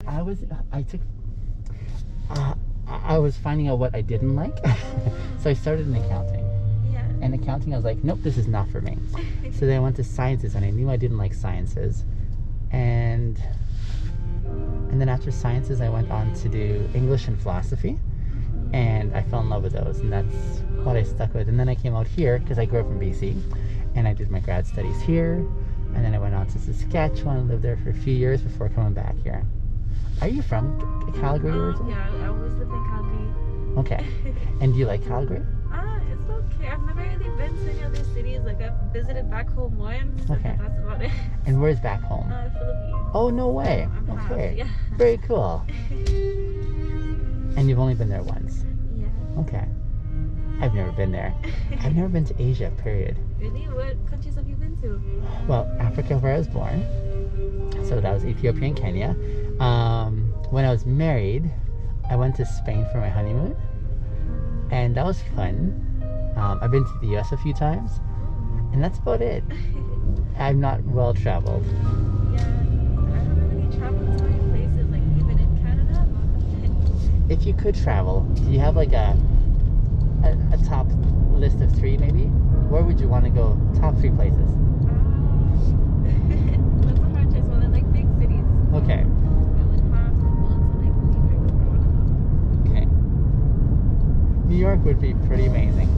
I took, I was finding out what I didn't like. So I started in accounting. Yeah. And accounting, I was like, nope, this is not for me. So then I went to sciences, and I knew I didn't like sciences. And then after sciences, I went on to do English and philosophy. And I fell in love with those, and that's what I stuck with. And then I came out here because I grew up in BC, and I did my grad studies here. And then I went on to Saskatchewan and lived there for a few years before coming back here. Are you from Calgary originally? Yeah, I always lived in Calgary. Okay. And do you like Calgary? It's okay. I've never really been to any other cities. Like, I've visited back home once. Okay. And that's about it. And where's back home? Philippines. Oh, no way. I'm half, Okay. yeah. Very cool. And you've only been there once? Yeah. Okay. I've never been there. I've never been to Asia, period. Really? What countries have you been to? Well, Africa, where I was born. So that was Ethiopia and Kenya. When I was married, I went to Spain for my honeymoon. And that was fun. I've been to the US a few times. And that's about it. I'm not well traveled. Yeah. I haven't really traveled to many places, like even in Canada. If you could travel, do you have like a top list of 3 maybe? Where would you want to go? Top 3 places. That's a hard choice. Well, in like big cities. Okay. I would have to go to like New York. Okay. New York would be pretty amazing.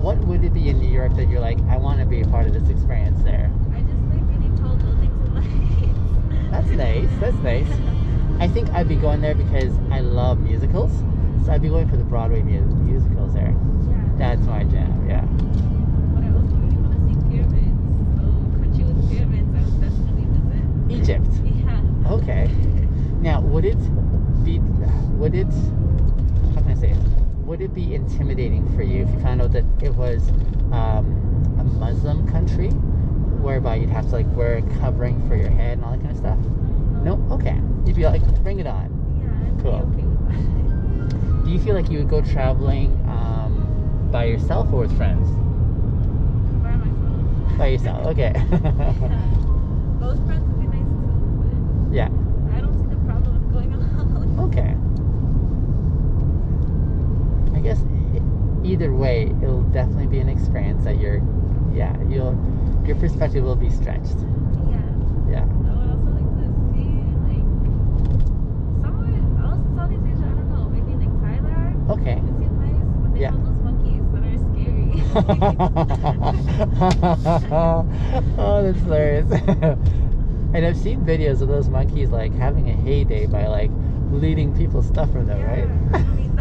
What would it be in New York that you're like, I want to be a part of this experience there? I just like really tall buildings and lights. That's nice. That's nice. I think I'd be going there because I love musicals. So I'd be going for the Broadway musicals there. Yeah. That's my jam, yeah. But I also really want to see pyramids. So, country with pyramids, I would definitely visit. Egypt. Yeah. Okay. Now, would it, how can I say it? Would it be intimidating for you if you found out that it was a Muslim country, whereby you'd have to like wear a covering for your head and all that kind of stuff? No? Okay. You'd be like, bring it on. Yeah, I'd Cool. be okay with that. Do you feel like you would go traveling by yourself or with friends? By myself. By yourself, okay. Those friends would be nice too, but Yeah. I don't see the problem with going alone. Okay. I guess either way, it'll definitely be an experience that your perspective will be stretched. Yeah. Yeah. I would also like to see, like, somewhere else in Southeast Asia, I don't know, maybe like Thailand. Okay. It seems nice, but they Yeah. have those monkeys that are scary. Oh, that's hilarious. And I've seen videos of those monkeys like having a heyday by like leading people's stuff from them, right? I mean,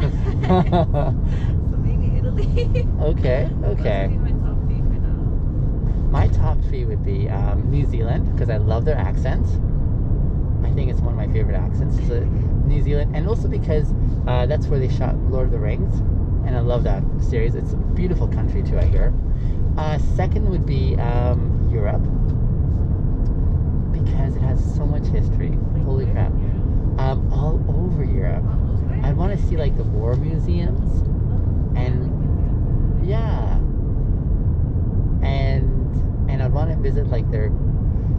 so maybe Italy. Okay, okay. Those would be my top 3 for now. My top 3 would be New Zealand, because I love their accent. I think it's one of my favorite accents, is New Zealand. And also because that's where they shot Lord of the Rings. And I love that series. It's a beautiful country too, I hear. Second would be Europe, because it has so much history. Holy crap. All over Europe. I want to see like the war museums. And yeah. And I'd want to visit like their,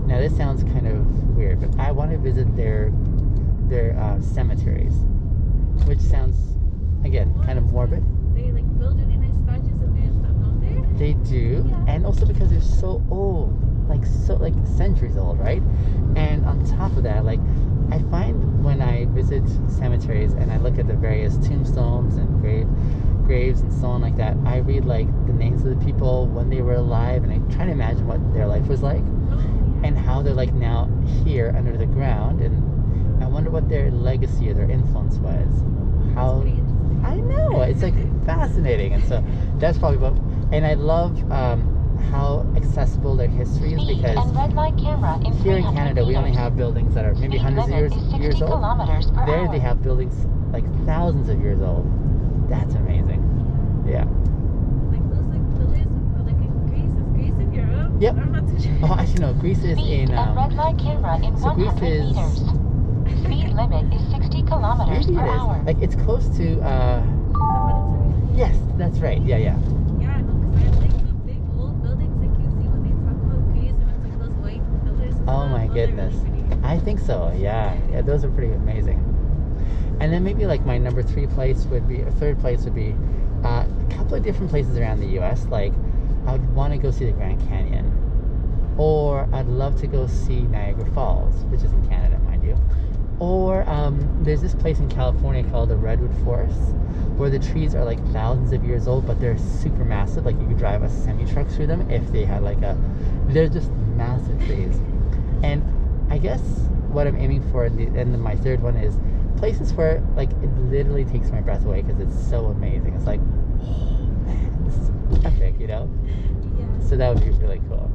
now this sounds kind of weird, but I want to visit their cemeteries, which sounds, again, kind of morbid. They like build really nice statues in there and stuff, don't they? They do. Yeah. And also because they're so old, like centuries old, right? And on top of that, like I find when I visit cemeteries and I look at the various tombstones and graves and so on like that, I read like the names of the people when they were alive, and I try to imagine what their life was like and how they're like now here under the ground, and I wonder what their legacy or their influence was. How Pretty interesting. I know, it's like fascinating. And so that's probably what, and I love how accessible their history is, because and red light camera in here in 300 Canada we only meters. have buildings that are maybe Speed hundreds of limit is 60 years old. kilometers per There hour. they have buildings like thousands of years old. That's amazing. Yeah. Like those like villages, like in Greece. Is Greece in Europe? Yep. I'm not too sure. Oh, actually no, Greece is Speed in and red light camera in so 100 Greece is, meters. Speed limit is 60 kilometers maybe per it hour. is. Like it's close to The Mediterranean. yes, that's right. Yeah, yeah. Yeah, no, because I like the big old buildings like you see when they talk about Greece, and it's like those white pillars. And Oh stuff. my Those are really goodness. pretty. I think so. Yeah, those are pretty amazing. And then maybe like my number three place would be, or third place would be, a couple of different places around the U.S. Like, I would want to go see the Grand Canyon, or I'd love to go see Niagara Falls, which is in Canada, mind you. Or there's this place in California called the Redwood Forest, where the trees are like thousands of years old, but they're super massive. Like you could drive a semi-truck through them if they had like they're just massive trees. And I guess what I'm aiming for in my third one is places where like it literally takes my breath away because it's so amazing. It's like, oh man, this is epic, you know? Yeah. So that would be really cool.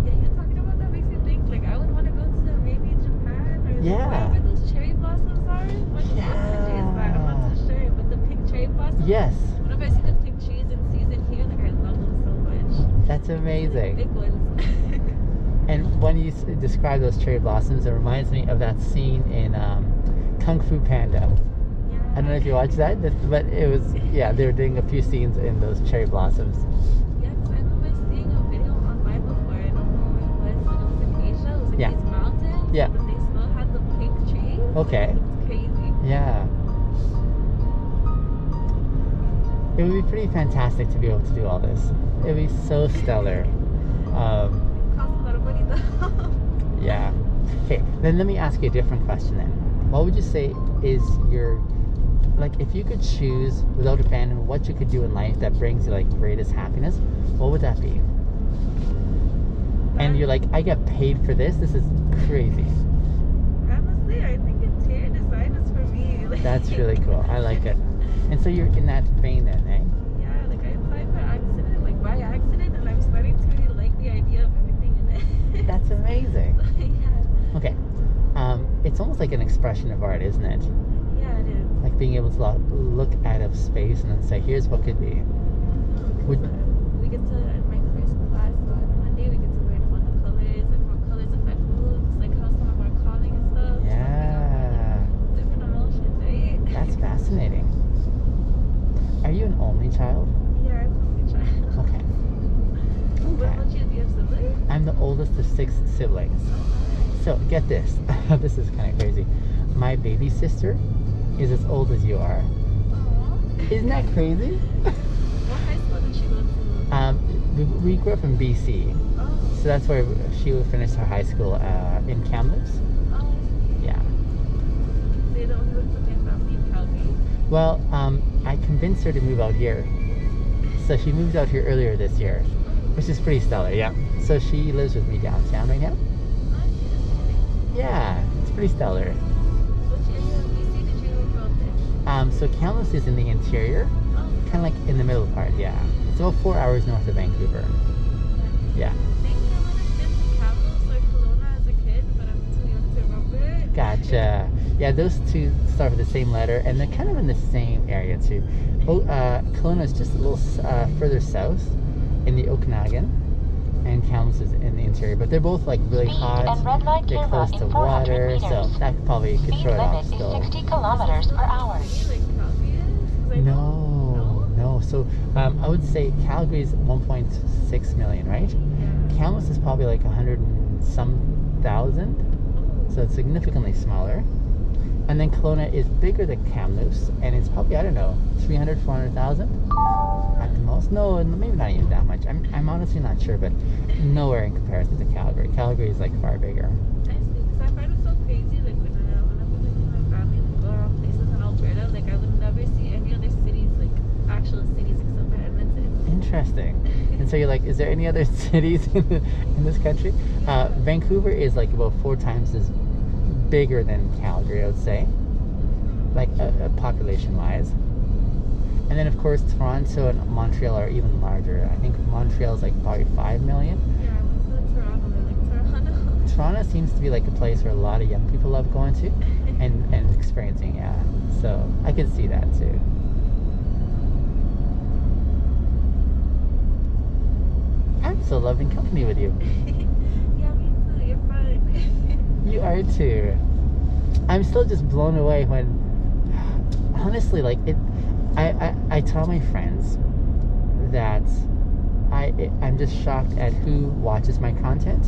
Yeah, you're talking about that makes me think like I would want to go to maybe Japan or Yeah. wherever those cherry blossoms are. What country is that? I'm not too sure. But the pink cherry blossoms. Yes, Whenever I see the pink trees in season here, like I love them so much. that's amazing. Big ones. And when you describe those cherry blossoms, it reminds me of that scene in Kung Fu Panda. I don't know if you watched that, but it was, yeah, they were doing a few scenes in those cherry blossoms. Yeah, because I remember seeing a video online before. I don't know where it was, but it was in Asia. It was like Yeah. these mountains. Yeah. And they still had the pink trees. Okay. It was crazy. Yeah. It would be pretty fantastic to be able to do all this. It would be so stellar. Cost a lot of money though. Yeah. Okay, then let me ask you a different question then. What would you say is your, like, if you could choose without abandon what you could do in life that brings you like greatest happiness, what would that be? And you're like, I get paid for this. This is crazy. Honestly, I think interior design is for me. Like, That's really cool. I like it. And so you're in that vein then, eh? Yeah, like I applied for accident, like by accident, and I'm starting to really like the idea of everything in it. That's amazing. Yeah. Okay. It's almost like an expression of art, isn't it? Yeah, it is. Like being able to look out of space and then say, here's what could be. Would- We get to, in my first class on Monday, we get to learn about the colors and how colors affect moods, like how some of our calling and stuff. Yeah. Different emotions, right? That's fascinating. Are you an only child? Yeah, I'm only child. Okay. What Okay. about you? Do you have siblings? I'm the oldest of 6 siblings. So get this. This is kind of crazy. My baby sister is as old as you are. Aww. Isn't that crazy? What high school did she go to? We grew up in BC. Oh, So that's where she would finish her high school in Kamloops. oh, Yeah. so you don't live with your family in Calgary? Well, I convinced her to move out here. So she moved out here earlier this year, which is pretty stellar, yeah. So she lives with me downtown right now. Yeah, it's pretty stellar. Which area of BC did you grow up in? So Kamloops is in the interior, Oh, kind of like in the middle part, yeah. It's about 4 hours north of Vancouver. Yeah, I think I might have been to Kamloops or Kelowna as a kid, but I'm too young to remember it. gotcha. Yeah, those two start with the same letter, and they're kind of in the same area too. Kelowna is just a little further south in the Okanagan, and Kamloops is in the interior, but they're both like really Speed hot. and red light They're camera close to in 400 water, meters. so that probably could Speed throw it off limit is still. 60 kilometers per hour. Like Calgary is? 'Cause I No, no. So I would say Calgary is 1.6 million, right? Yeah. Kamloops is probably like 100 and some thousand, so it's significantly smaller. And then Kelowna is bigger than Kamloops, and it's probably, I don't know, 300, 400,000 at the most. No, maybe not even that much. I'm honestly not sure, but nowhere in comparison to Calgary. Calgary is like far bigger. I see, because I find it so crazy, like when I'm with my family, like go around places in Alberta, like I would never see any other cities, like actual cities except for Edmonton. Interesting. And so you're like, is there any other cities in this country? Vancouver is like about 4 times as bigger than Calgary, I would say, like population-wise. And then of course Toronto and Montreal are even larger. I think Montreal is like probably 5 million. Yeah, I went to Toronto, I like Toronto. Toronto seems to be like a place where a lot of young people love going to and experiencing, yeah. So I can see that too. I'm so loving company with you. Yeah, me too, you're fun. You are too. I'm still just blown away when, honestly, like it. I tell my friends that I'm just shocked at who watches my content,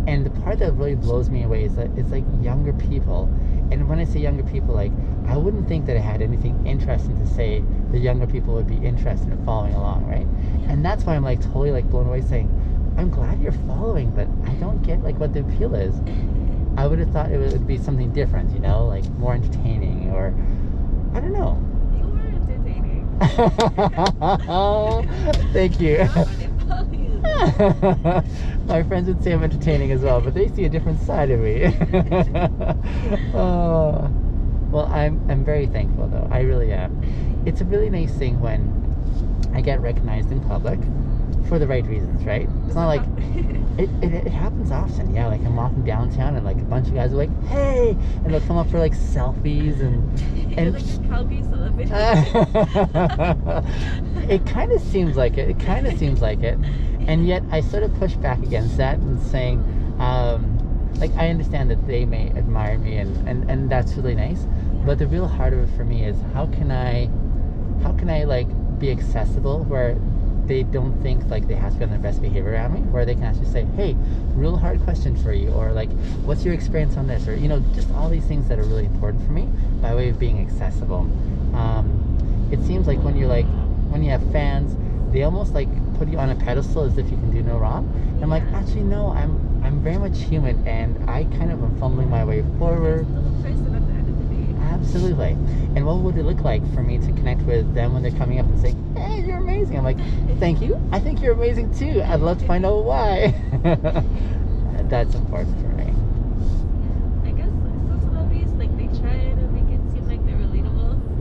And the part that really blows me away is that it's like younger people. And when I say younger people, like, I wouldn't think that I had anything interesting to say the younger people would be interested in following along, right? And that's why I'm like totally like blown away, saying, I'm glad you're following, but I don't get like what the appeal is. I would have thought it would be something different, you know, like more entertaining, or I don't know. You were entertaining. Thank you. Not when they follow you. My friends would say I'm entertaining as well, but they see a different side of me. Oh. Well, I'm very thankful though. I really am. It's a really nice thing when I get recognized in public for the right reasons, right? It's not like it happens often. Yeah, like I'm walking downtown and like a bunch of guys are like, "Hey," and they'll come up for like selfies and You're like a Calgary celebrity. It kind of seems like it. It kind of seems like it. And yet I sort of push back against that and saying, like, I understand that they may admire me and that's really nice. But the real heart of it for me is how can I like be accessible where they don't think like they have to be on their best behavior around me, where they can actually say, hey, real hard question for you, or like, what's your experience on this, or you know, just all these things that are really important for me by way of being accessible. It seems like when you have fans, they almost like put you on a pedestal as if you can do no wrong. And I'm like, actually no, I'm very much human, and I kind of am fumbling my way forward. Still a person at the end of the day. Absolutely. And what would it look like for me to connect with them when they're coming up and saying, hey, you're amazing? I'm like, thank you. I think you're amazing too. I'd love to find out why. That's important for me.